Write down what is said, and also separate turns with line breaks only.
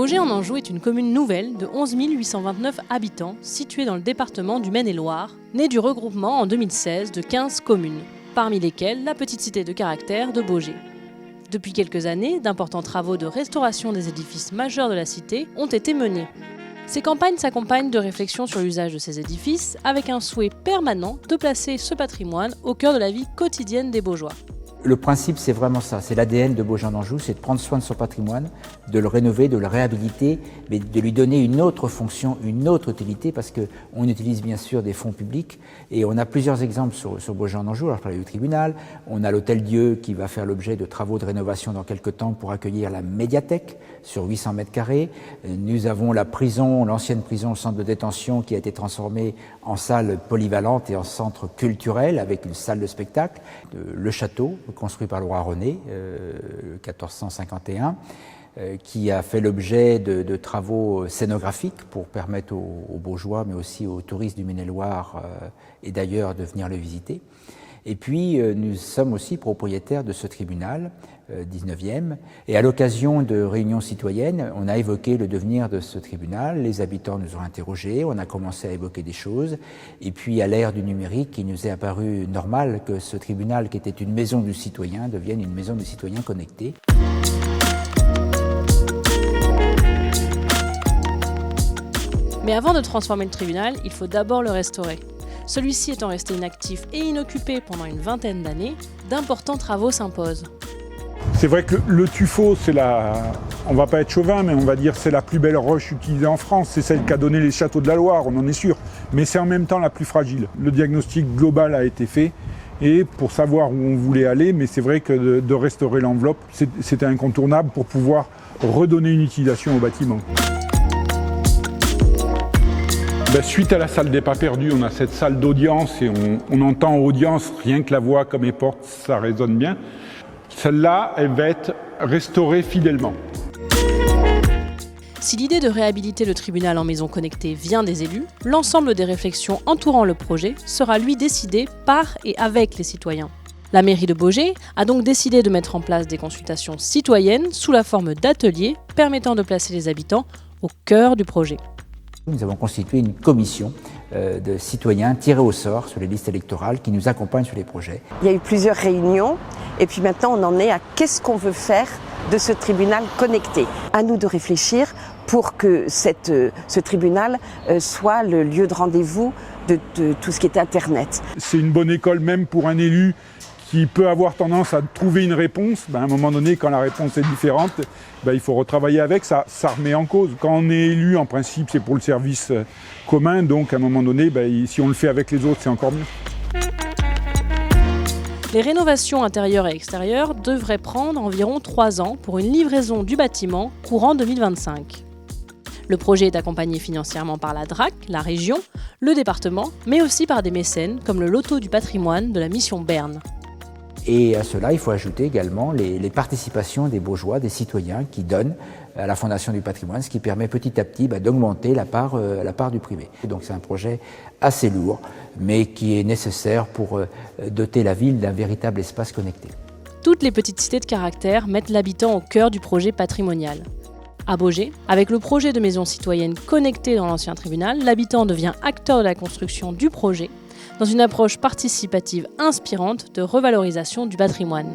Baugé en Anjou est une commune nouvelle de 11 829 habitants située dans le département du Maine-et-Loire, née du regroupement en 2016 de 15 communes, parmi lesquelles la petite cité de caractère de Baugé. Depuis quelques années, d'importants travaux de restauration des édifices majeurs de la cité ont été menés. Ces campagnes s'accompagnent de réflexions sur l'usage de ces édifices, avec un souhait permanent de placer ce patrimoine au cœur de la vie quotidienne des Baugeois.
Le principe, c'est vraiment ça, c'est l'ADN de Baugé en Anjou, c'est de prendre soin de son patrimoine, de le rénover, de le réhabiliter, mais de lui donner une autre fonction, une autre utilité, parce qu'on utilise bien sûr des fonds publics, et on a plusieurs exemples sur Baugé en Anjou. Alors je parlais du tribunal, on a l'Hôtel-Dieu qui va faire l'objet de travaux de rénovation dans quelques temps pour accueillir la médiathèque sur 800 mètres carrés. Nous avons la prison, l'ancienne prison, le centre de détention qui a été transformé en salle polyvalente et en centre culturel avec une salle de spectacle. Le château, construit par le roi René, 1451, qui a fait l'objet de travaux scénographiques pour permettre aux Baugeois, mais aussi aux touristes du Maine-et-Loire et d'ailleurs de venir le visiter. Et puis, nous sommes aussi propriétaires de ce tribunal, 19e, et à l'occasion de réunions citoyennes, on a évoqué le devenir de ce tribunal, les habitants nous ont interrogés, on a commencé à évoquer des choses, et puis à l'ère du numérique, il nous est apparu normal que ce tribunal, qui était une maison du citoyen, devienne une maison du citoyen connectée.
Mais avant de transformer le tribunal, il faut d'abord le restaurer. Celui-ci étant resté inactif et inoccupé pendant une vingtaine d'années, d'importants travaux s'imposent.
C'est vrai que le tuffeau, on va pas être chauvin, mais on va dire c'est la plus belle roche utilisée en France. C'est celle qu'a donné les châteaux de la Loire, on en est sûr. Mais c'est en même temps la plus fragile. Le diagnostic global a été fait et pour savoir où on voulait aller, mais c'est vrai que de restaurer l'enveloppe, c'était incontournable pour pouvoir redonner une utilisation au bâtiment. Suite à la salle des pas perdus, on a cette salle d'audience et on entend audience, rien que la voix comme les portes, ça résonne bien. Celle-là, elle va être restaurée fidèlement.
Si l'idée de réhabiliter le tribunal en maison connectée vient des élus, l'ensemble des réflexions entourant le projet sera lui décidé par et avec les citoyens. La mairie de Baugé a donc décidé de mettre en place des consultations citoyennes sous la forme d'ateliers permettant de placer les habitants au cœur du projet.
Nous avons constitué une commission de citoyens tirés au sort sur les listes électorales qui nous accompagnent sur les projets.
Il y a eu plusieurs réunions et puis maintenant on en est à qu'est-ce qu'on veut faire de ce tribunal connecté. À nous de réfléchir pour que ce tribunal soit le lieu de rendez-vous de tout ce qui est Internet.
C'est une bonne école même pour un élu qui peut avoir tendance à trouver une réponse. À un moment donné, quand la réponse est différente, il faut retravailler avec, ça remet en cause. Quand on est élu, en principe, c'est pour le service commun, donc à un moment donné, si on le fait avec les autres, c'est encore mieux.
Les rénovations intérieures et extérieures devraient prendre environ 3 ans pour une livraison du bâtiment courant 2025. Le projet est accompagné financièrement par la DRAC, la région, le département, mais aussi par des mécènes comme le Loto du patrimoine de la mission Berne.
Et à cela, il faut ajouter également les participations des Baugeois, des citoyens qui donnent à la Fondation du patrimoine, ce qui permet petit à petit d'augmenter la part du privé. Donc c'est un projet assez lourd, mais qui est nécessaire pour doter la ville d'un véritable espace connecté.
Toutes les petites cités de caractère mettent l'habitant au cœur du projet patrimonial. À Baugé, avec le projet de maison citoyenne connectée dans l'ancien tribunal, l'habitant devient acteur de la construction du projet, dans une approche participative inspirante de revalorisation du patrimoine.